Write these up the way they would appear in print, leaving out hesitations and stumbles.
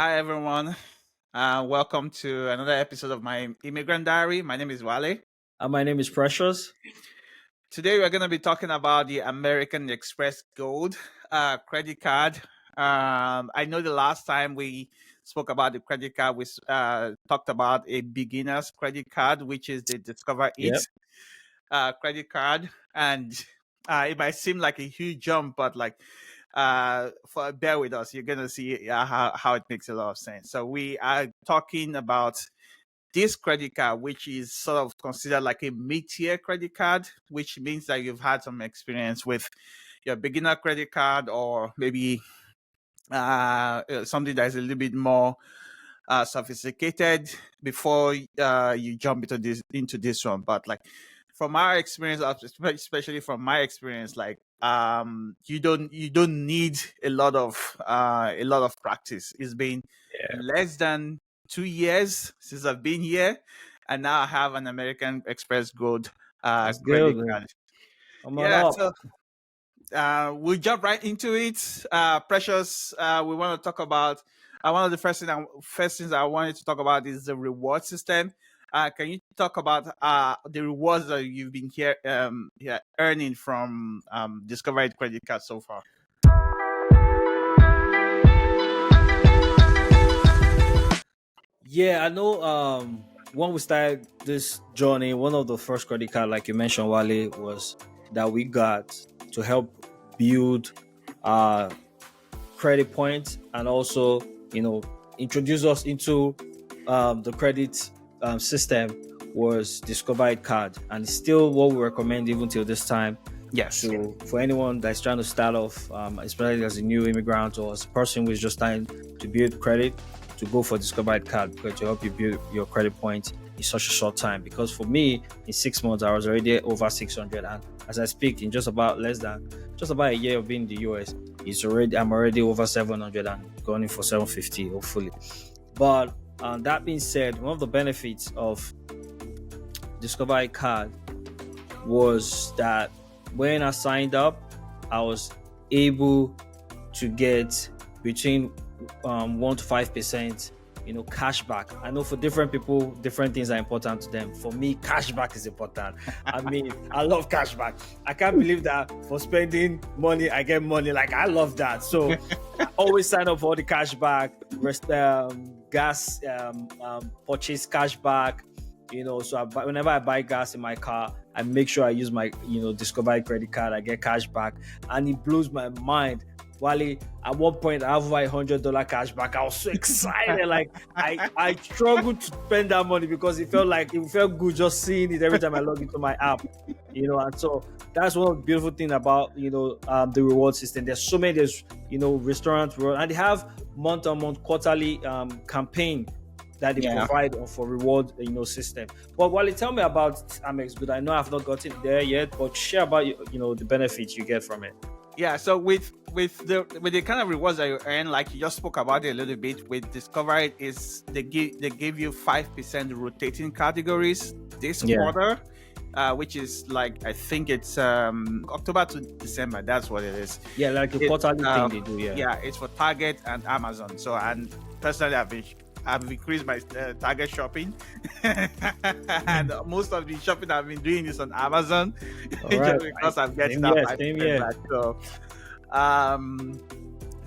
Hi, everyone. Welcome to another episode of my immigrant diary. My name is Wale. My name is Precious. Today, we're going to be talking about the American Express Gold credit card. I know the last time we spoke about the credit card, we talked about a beginner's credit card, which is the DiscoverIT Yep. credit card. And it might seem like a huge jump, but for bear with us, you're gonna see how it makes a lot of sense. So we are talking about this credit card, which is sort of considered like a mid-tier credit card, which means that you've had some experience with your beginner credit card, or maybe something that is a little bit more sophisticated before you jump into this one. But like from our experience, especially from my experience, you don't need a lot of practice. It's been Yeah. less than 2 years since I've been here, and now I have an American Express Gold That's credit good, man. card. Come on Yeah, up. so we'll jump right into it. Precious, we want to talk about one of the first things I wanted to talk about is the reward system. Can you talk about the rewards that you've been earning from DiscoverIT credit card so far? Yeah, I know. When we started this journey, one of the first credit card, like you mentioned, Wale, was that we got to help build uh credit points and also, introduce us into the credit system was Discovery card, and it's still what we recommend even till this time. Yes. So for anyone that's trying to start off, especially as a new immigrant or as a person who is just trying to build credit, to go for Discovery card because to help you build your credit points in such a short time. Because for me, in 6 months, I was already over 600, and as I speak, in just about a year of being in the US, I'm already over 700 and going in for 750, hopefully. But that being said, one of the benefits of Discovery card was that when I signed up, I was able to get between 1 to 5%, cash back. I know for different people, different things are important to them. For me, cash back is important. I mean, I love cash back. I can't believe that for spending money, I get money. Like, I love that. So I always sign up for the cash back, gas purchase cash back. So whenever I buy gas in my car, I make sure I use my, Discovery credit card. I get cash back, and it blows my mind. Wally, at one point, I have over $100 cash back. I was so excited. Like, I struggled to spend that money because it felt good just seeing it every time I log into my app. And so that's one of the beautiful things about the reward system. There's restaurant reward, and they have month-on-month, quarterly campaign that they provide for reward system. But Wally, tell me about Amex Gold. I know I've not gotten there yet, but share about the benefits you get from it. Yeah, so with the kind of rewards that you earn, like you just spoke about it a little bit, with Discovery, is they give you 5% rotating categories this quarter, which is like, I think it's October to December. That's what it is. Yeah, like a quarterly thing they do. Yeah, it's for Target and Amazon. So, and personally, I've increased my Target shopping, and most of the shopping I've been doing is on Amazon, just because I'm getting that 5% back.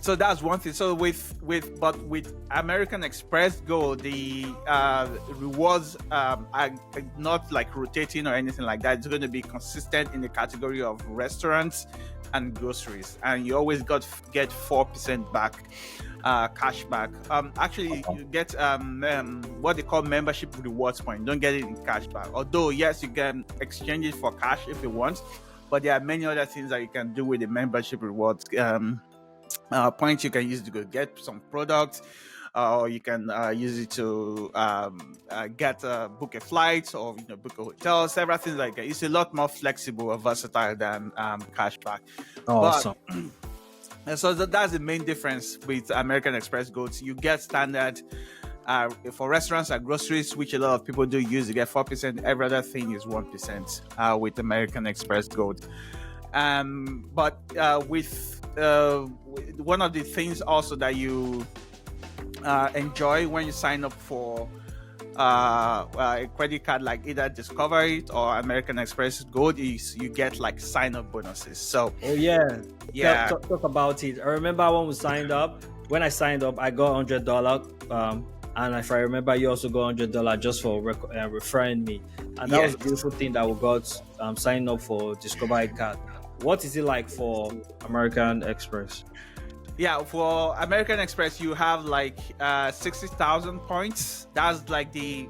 So that's one thing. So with American Express Gold, the rewards are not like rotating or anything like that. It's going to be consistent in the category of restaurants and groceries, and you always get 4% back. Cash back. Actually, you get what they call membership rewards point. Don't get it in cash back. Although, yes, you can exchange it for cash if you want, but there are many other things that you can do with the membership rewards points. You can use to go get some products, or you can use it to book a flight, or book a hotel. Several things like that. It's a lot more flexible or versatile than cash back. Awesome. And so that's the main difference with American Express Gold. You get standard for restaurants and groceries, which a lot of people do use. You get 4%. Every other thing is 1% with American Express Gold. But with one of the things also that you enjoy when you sign up for a credit card like either DiscoverIT or American Express Gold, is you get like sign up bonuses. So Oh yeah, yeah, talk about it. I remember when we signed up. When I signed up, I got $100. And if I remember, you also got $100 just for referring me. And that was a yes. beautiful thing that we got signing up for DiscoverIT card. What is it like for American Express? Yeah, for American Express, you have like 60,000 points. That's like the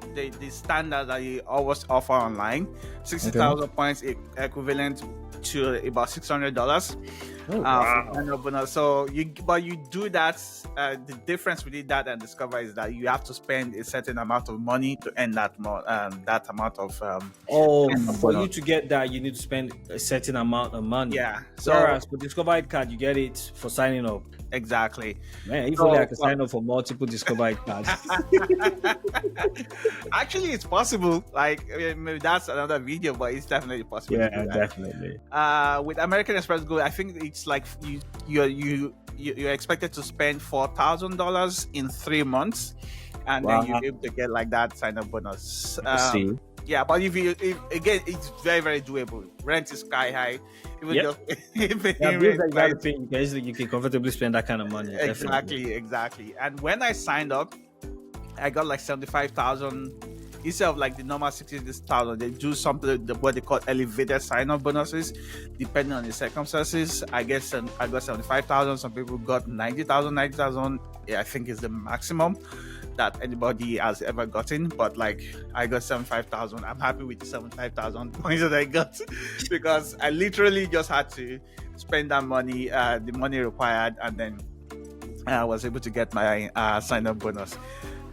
standard that you always offer online. 60,000 points equivalent to about $600. Oh, wow. For annual bonus. So you do that. The difference between that and Discover is that you have to spend a certain amount of money to earn that amount of Oh, annual for you bonus. to get that, you need to spend a certain amount of money. Yeah. So Whereas for DiscoverIT card, you get it for signing up. exactly. Man, if So, only I could sign up for multiple DiscoverIT cards. actually, it's possible. Like, I mean, maybe that's another video, but it's definitely possible. to Yeah, do that. definitely. With American Express Gold, I think it's like you're expected to spend $4,000 in 3 months, and then you're Wow. able to get like that sign up bonus. Let's see. Yeah, but if again, it's very very doable. Rent is sky high. Even Yep. just even Yeah, bills that you gotta rent, pay, you can comfortably spend that kind of money. Definitely. exactly. And when I signed up, I got like 75,000 instead of like the normal 60,000. They do something what they call elevated sign-up bonuses, depending on the circumstances. I guess I got 75,000. Some people got 90,000. 90,000, yeah, I think is the maximum that anybody has ever gotten. But like I got 75,000. I'm happy with the 75,000 points that I got because I literally just had to spend that money, the money required, and then I was able to get my sign-up bonus.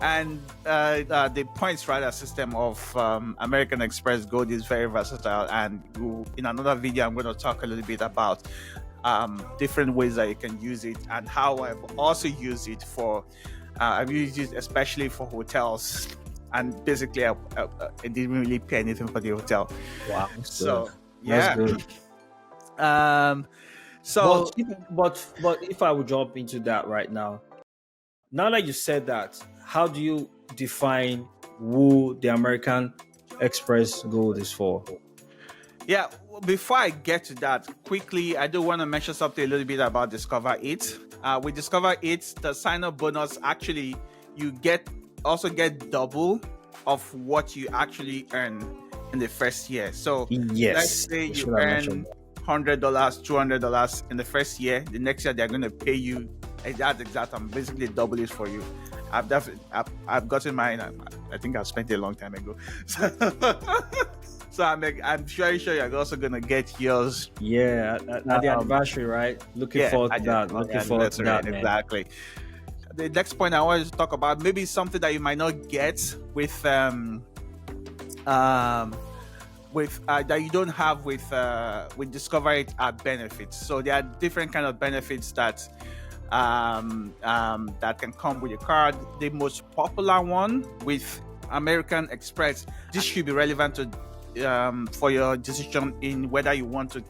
And the points rider system of American Express Gold is very versatile. And in another video, I'm going to talk a little bit about different ways that you can use it and how I've also used it for. I've used it especially for hotels, and basically I didn't really pay anything for the hotel. Wow. So That's yeah. good. So But if I would jump into that right now that you said that, how do you define who the American Express Gold is for? yeah, before I get to that, quickly, I do want to mention something a little bit about DiscoverIT. With DiscoverIT, the sign-up bonus, actually, you also get double of what you actually earn in the first year. So Yes. let's say you you should have mentioned earn $100, $200 in the first year. The next year they're going to pay you that exact amount, basically double it for you. I've gotten mine. I think I spent it a long time ago. So I'm sure you're also gonna get yours. that. Yeah, at the anniversary, right? Looking forward to that. Looking forward to that, man. Exactly. The next point I wanted to talk about, maybe something that you might not get with that you don't have with DiscoverIT are benefits. So there are different kind of benefits that that can come with your card. The most popular one with American Express, this should be relevant to for your decision in whether you want to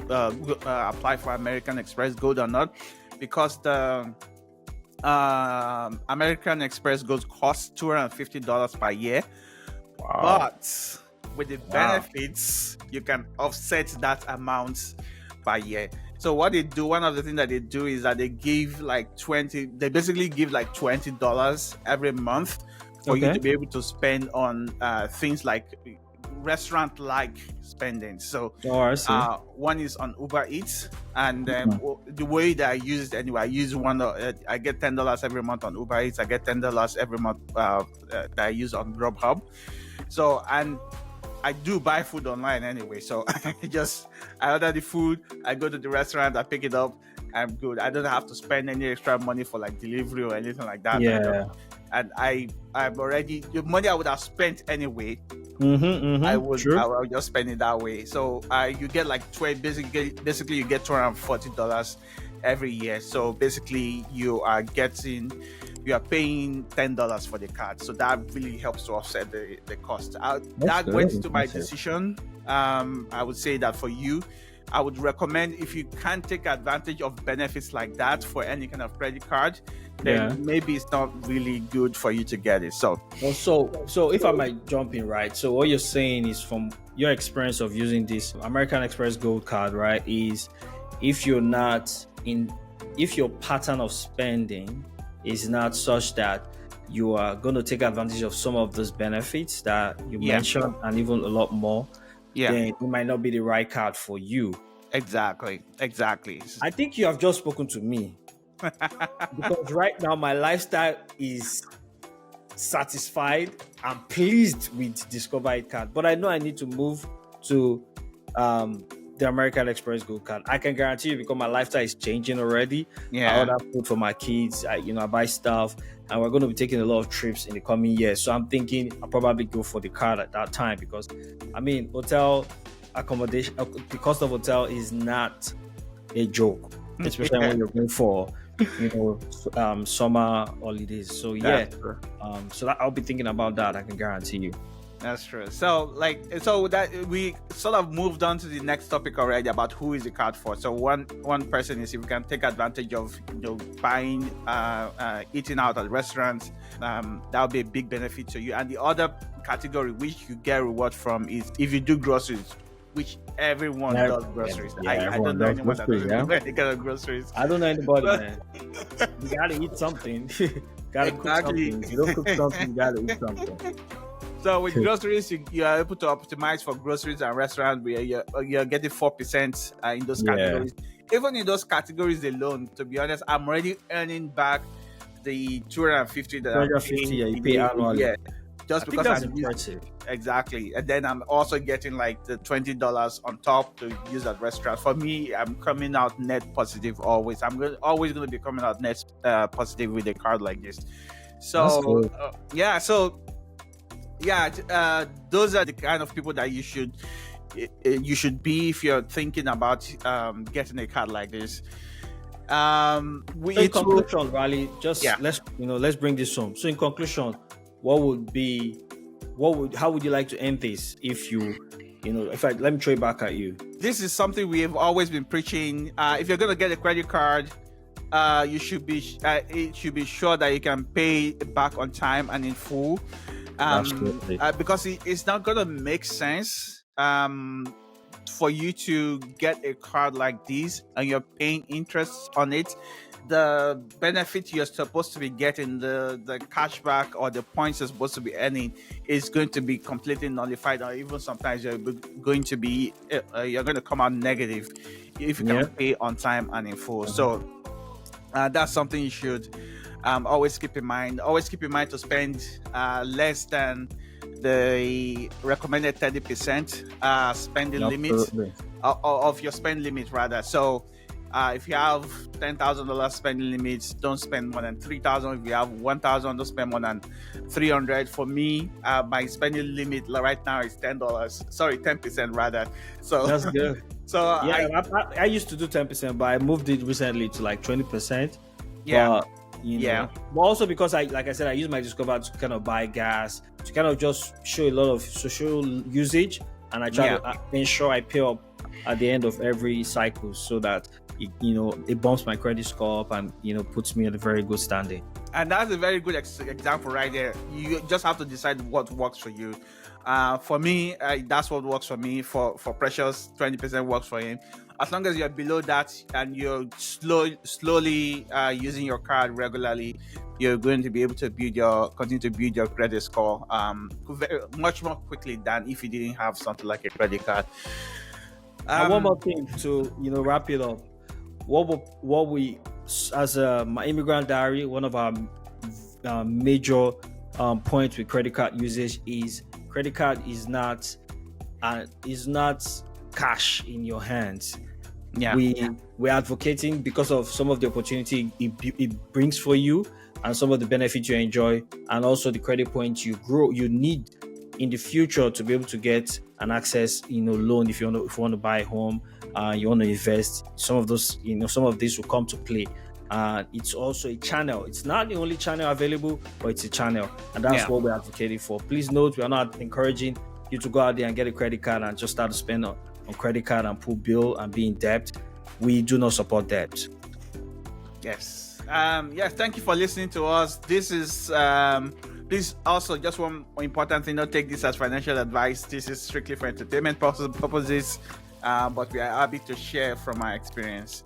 apply for American Express Gold or not, because the American Express Gold costs $250 per year. Wow. But with the benefits, you can offset that amount per year. So what they do, one of the things that they do is that they basically give like $20 every month for you to be able to spend on things like restaurant-like spending. So one is on Uber Eats, and the way that I use it anyway, I use I get $10 every month on Uber Eats. I get $10 every month that I use on Grubhub. So, and I do buy food online anyway. So I order the food, I go to the restaurant, I pick it up, I'm good. I don't have to spend any extra money for like delivery or anything like that. Yeah. And I'm already, the money I would have spent anyway, I would just spend it that way. So you get like basically you get $240 every year. So basically you are paying $10 for the card. So that really helps to offset the cost. That went to my decision. I would say that for you, I would recommend, if you can't take advantage of benefits like that for any kind of credit card, then maybe it's not really good for you to get it. So if I might jump in, right? So what you're saying is, from your experience of using this American Express Gold card, right, is if your pattern of spending is not such that you are going to take advantage of some of those benefits that you mentioned, and even a lot more, then it might not be the right card for you. Exactly. I think you have just spoken to me. Because right now my lifestyle is satisfied. I'm pleased with DiscoverIT card, but I know I need to move to the American Express Gold card. I can guarantee you, because my lifestyle is changing already. I order food for my kids. I buy stuff, and we're going to be taking a lot of trips in the coming years. So I'm thinking I'll probably go for the card at that time, because hotel accommodation, the cost of hotel is not a joke, especially when you're going for summer holidays. So so that I'll be thinking about that. I can guarantee you. That's true. So that we sort of moved on to the next topic already about who is the card for. So one person is, if you can take advantage of buying, eating out at restaurants, that would be a big benefit to you. And the other category which you get reward from is if you do groceries, which everyone does groceries. I don't know anyone that doesn't do any kind of groceries. I don't know anybody, man. You gotta eat something. Gotta cook something. If you don't cook something, you gotta eat something. So with groceries, you are able to optimize for groceries and restaurants where you're getting 4% in those categories. Even in those categories alone, to be honest, I'm already earning back the $250 that I'm paying. You pay annually. Yeah, just because that's impressive. Exactly. And then I'm also getting like the $20 on top to use at restaurants. For me, I'm coming out net positive always. Always going to be coming out net positive with a card like this. So those are the kind of people that you should be if you're thinking about getting a card like this. In conclusion, Riley, let's bring this home. So in conclusion, how would you like to end this? If let me throw it back at you. This is something we have always been preaching. If you're going to get a credit card, it should be sure that you can pay it back on time and in full. Because it's not going to make sense for you to get a card like this and you're paying interest on it. The benefit you're supposed to be getting, the cashback or the points you're supposed to be earning, is going to be completely nullified, or even sometimes you're going to come out negative if you can pay on time and in full. So that's something you should always keep in mind. Always keep in mind to spend less than the recommended 30% spending limit of your spend limit rather. So if you have $10,000 spending limits, don't spend more than $3,000. If you have $1,000, don't spend more than $300. For me, my spending limit right now is $10. Sorry, 10% rather. So that's good. So I used to do 10%, but I moved it recently to like 20%. But also because I use my Discover to kind of buy gas, to kind of just show a lot of social usage, and I try to ensure I pay up at the end of every cycle, so that it bumps my credit score up and puts me at a very good standing. And that's a very good example right there. You just have to decide what works for you. For me, that's what works for me. For Precious, 20% works for him. As long as you're below that and you're slowly using your card regularly, you're going to be able to continue to build your credit score much more quickly than if you didn't have something like a credit card. And one more thing to wrap it up. What we, as My Immigrant Diary, one of our major points with credit card usage is credit card is not cash in your hands. We're advocating because of some of the opportunity it brings for you, and some of the benefits you enjoy, and also the credit points you need in the future to be able to get an access loan if you want to buy a home, you want to invest. Some of those some of this will come to play. It's also a channel. It's not the only channel available, but it's a channel, and that's what we're advocating for. Please note, we are not encouraging you to go out there and get a credit card and just start to spend on on credit card and pull bill and be in debt. We do not support debt. Yes. Yes. Thank you for listening to us. This is please also just one important thing: don't take this as financial advice. This is strictly for entertainment purposes, but we are happy to share from our experience.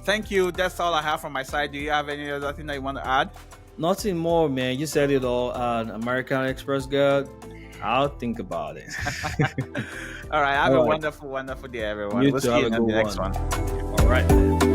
Thank you. That's all I have from my side. Do you have any other thing that you want to add? Nothing more, man. You said it all. American Express girl. I'll think about it. All right. Have a wonderful, wonderful day, everyone. You We'll too, see you have a in the good next one. All right.